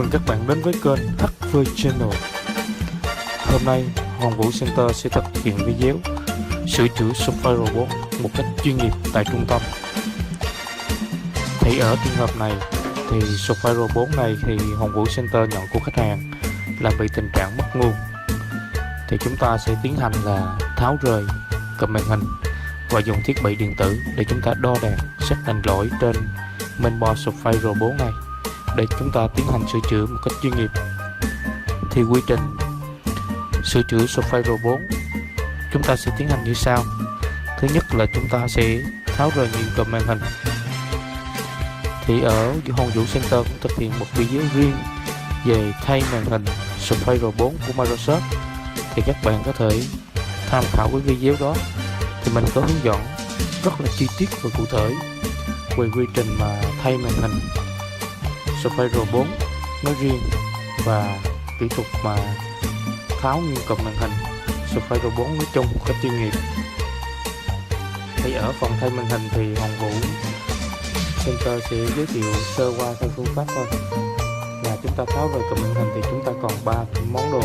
mừng các bạn đến với kênh HV Channel. Hôm nay Hoàng Vũ Center sẽ thực hiện video sửa chữa software robot một cách chuyên nghiệp tại trung tâm. Thì ở trường hợp này thì software robot này thì Hoàng Vũ Center nhận của khách hàng là bị tình trạng mất nguồn. Thì chúng ta sẽ tiến hành là tháo rời cụm màn hình và dùng thiết bị điện tử để chúng ta đo đạc xác định lỗi trên mainboard software robot này để chúng ta tiến hành sửa chữa một cách chuyên nghiệp. Thì quy trình sửa chữa software robot chúng ta sẽ tiến hành như sau. Thứ nhất là chúng ta sẽ tháo rời nguyên cụm màn hình. Thì ở Hoàng Vũ Center cũng thực hiện một video riêng về thay màn hình software robot của Microsoft, thì các bạn có thể tham khảo cái video đó. Thì mình có hướng dẫn rất là chi tiết và cụ thể về quy trình mà thay màn hình software robot nói riêng và kỹ thuật mà tháo nguyên cụm màn hình software robot nói chung một cách chuyên nghiệp. Thì ở phần thay màn hình thì Hoàng Vũ Center sẽ giới thiệu sơ qua theo phương pháp thôi. Là chúng ta tháo rời cụm màn hình thì chúng ta còn 3 món đồ.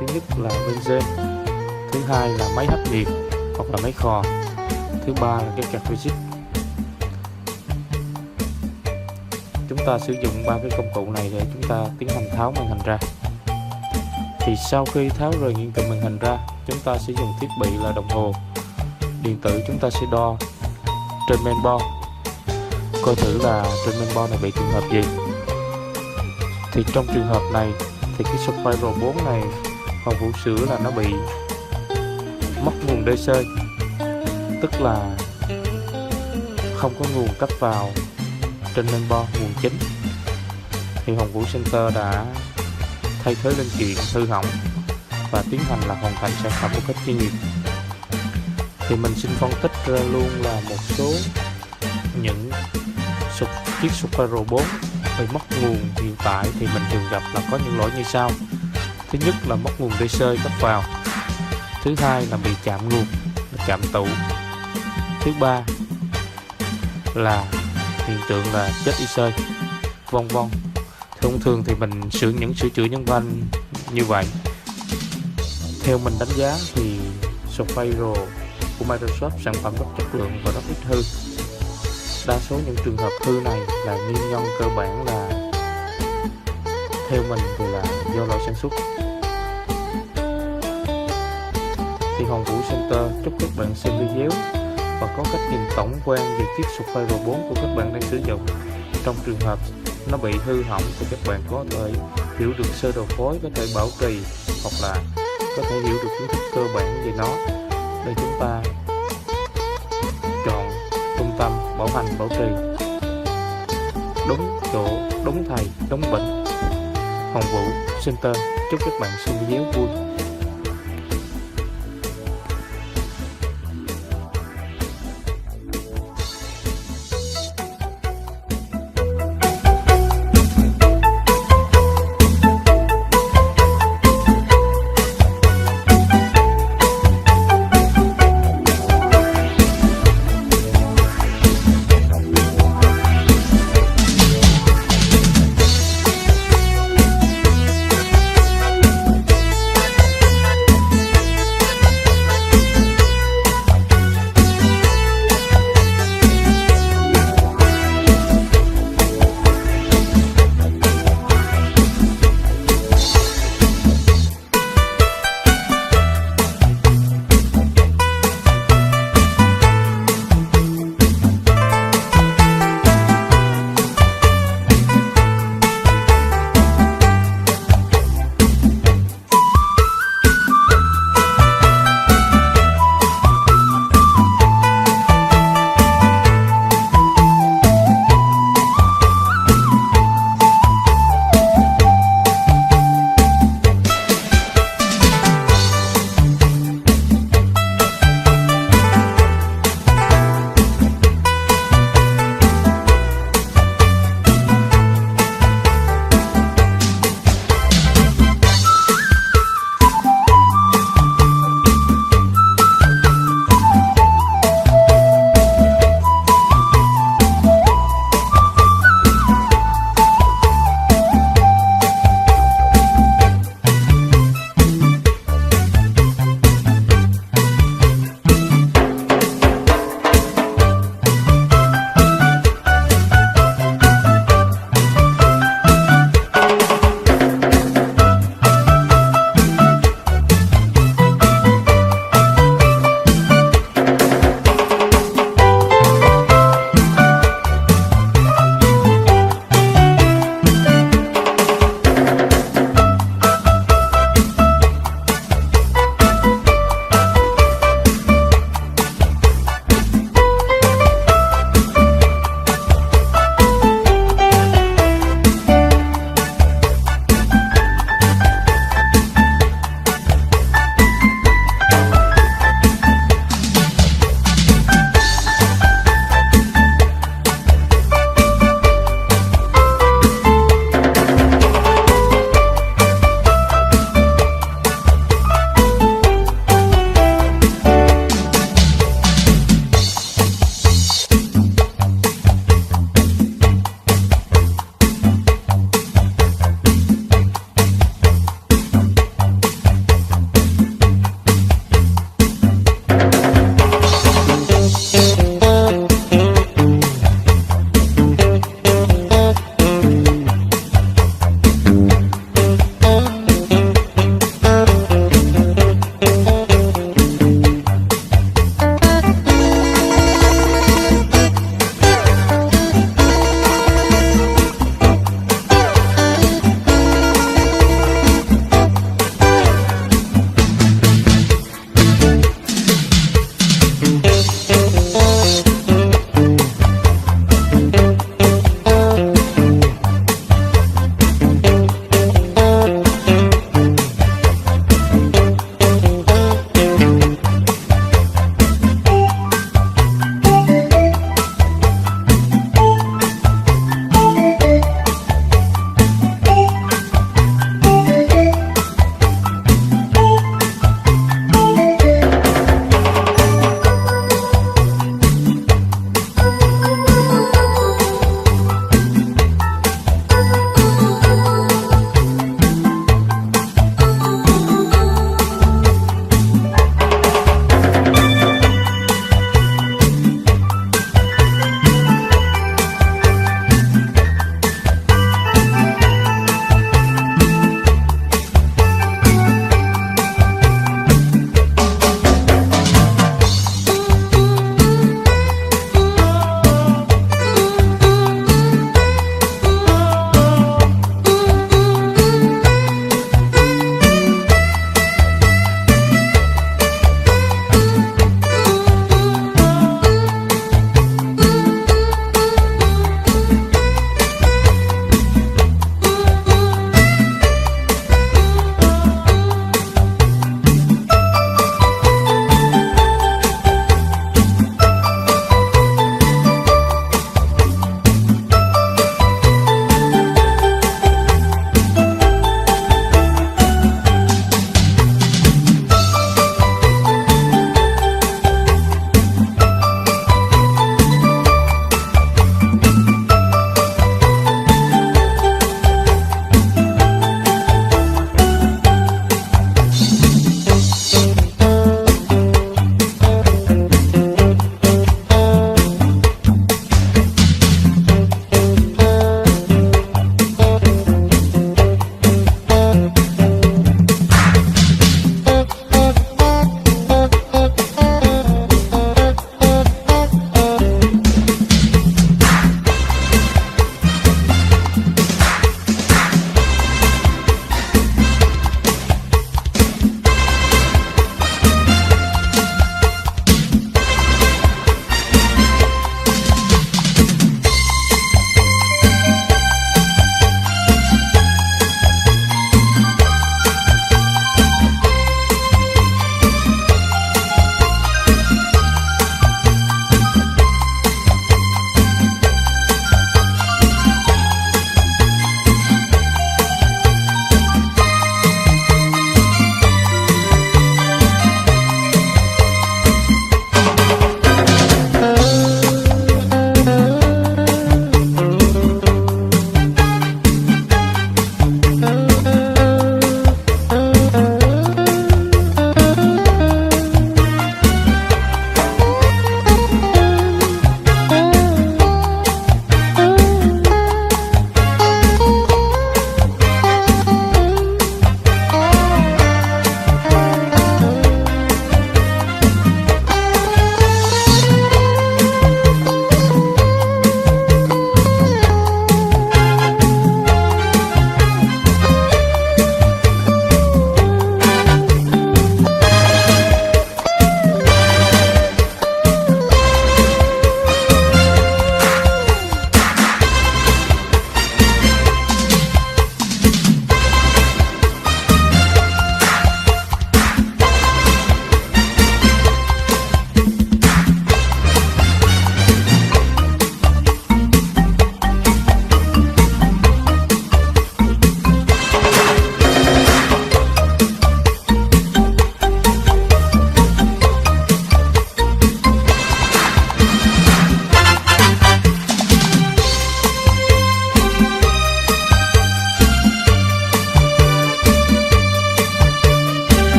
Thứ nhất là benzene, thứ hai là máy hấp nhiệt hoặc là máy khò, thứ ba là cái card physics. Chúng ta sử dụng 3 cái công cụ này để chúng ta tiến hành tháo màn hình ra. Thì sau khi tháo rời nguyên cụm màn hình ra, chúng ta sẽ dùng thiết bị là đồng hồ điện tử. Chúng ta sẽ đo trên mainboard, coi thử là trên mainboard này bị trường hợp gì. Thì trong trường hợp này thì cái software robot này Hoàng Vũ sửa là nó bị mất nguồn DC, tức là không có nguồn cấp vào trên mainboard nguồn chính. Thì Hoàng Vũ Center đã thay thế linh kiện hư hỏng và tiến hành là hoàn thành sản phẩm một cách chuyên nghiệp. Thì mình xin phân tích ra luôn là một số những chiếc software robot bị mất nguồn hiện tại thì mình thường gặp là có những lỗi như sau. Thứ nhất là mất nguồn DC cấp vào, thứ hai là bị chạm nguồn, chạm tụ, thứ ba là hiện tượng là chết IC, vân vân. Thông thường thì mình những sửa chữa nhân văn như vậy. Theo mình đánh giá thì software của Microsoft sản phẩm rất chất lượng và rất ít hư. Đa số những trường hợp hư này là nguyên nhân cơ bản là theo mình thì là do lỗi sản xuất. Thì Hoàng Vũ Center chúc các bạn xem video và có cách nhìn tổng quan về chiếc software robot của các bạn đang sử dụng. Trong trường hợp nó bị hư hỏng thì các bạn có thể hiểu được sơ đồ phối, có thể bảo trì hoặc là có thể hiểu được kiến thức cơ bản về nó để chúng ta chọn trung tâm bảo hành bảo trì đúng chỗ, đúng thầy, đúng bệnh. Hoàng Vũ Center chúc các bạn xem video vui.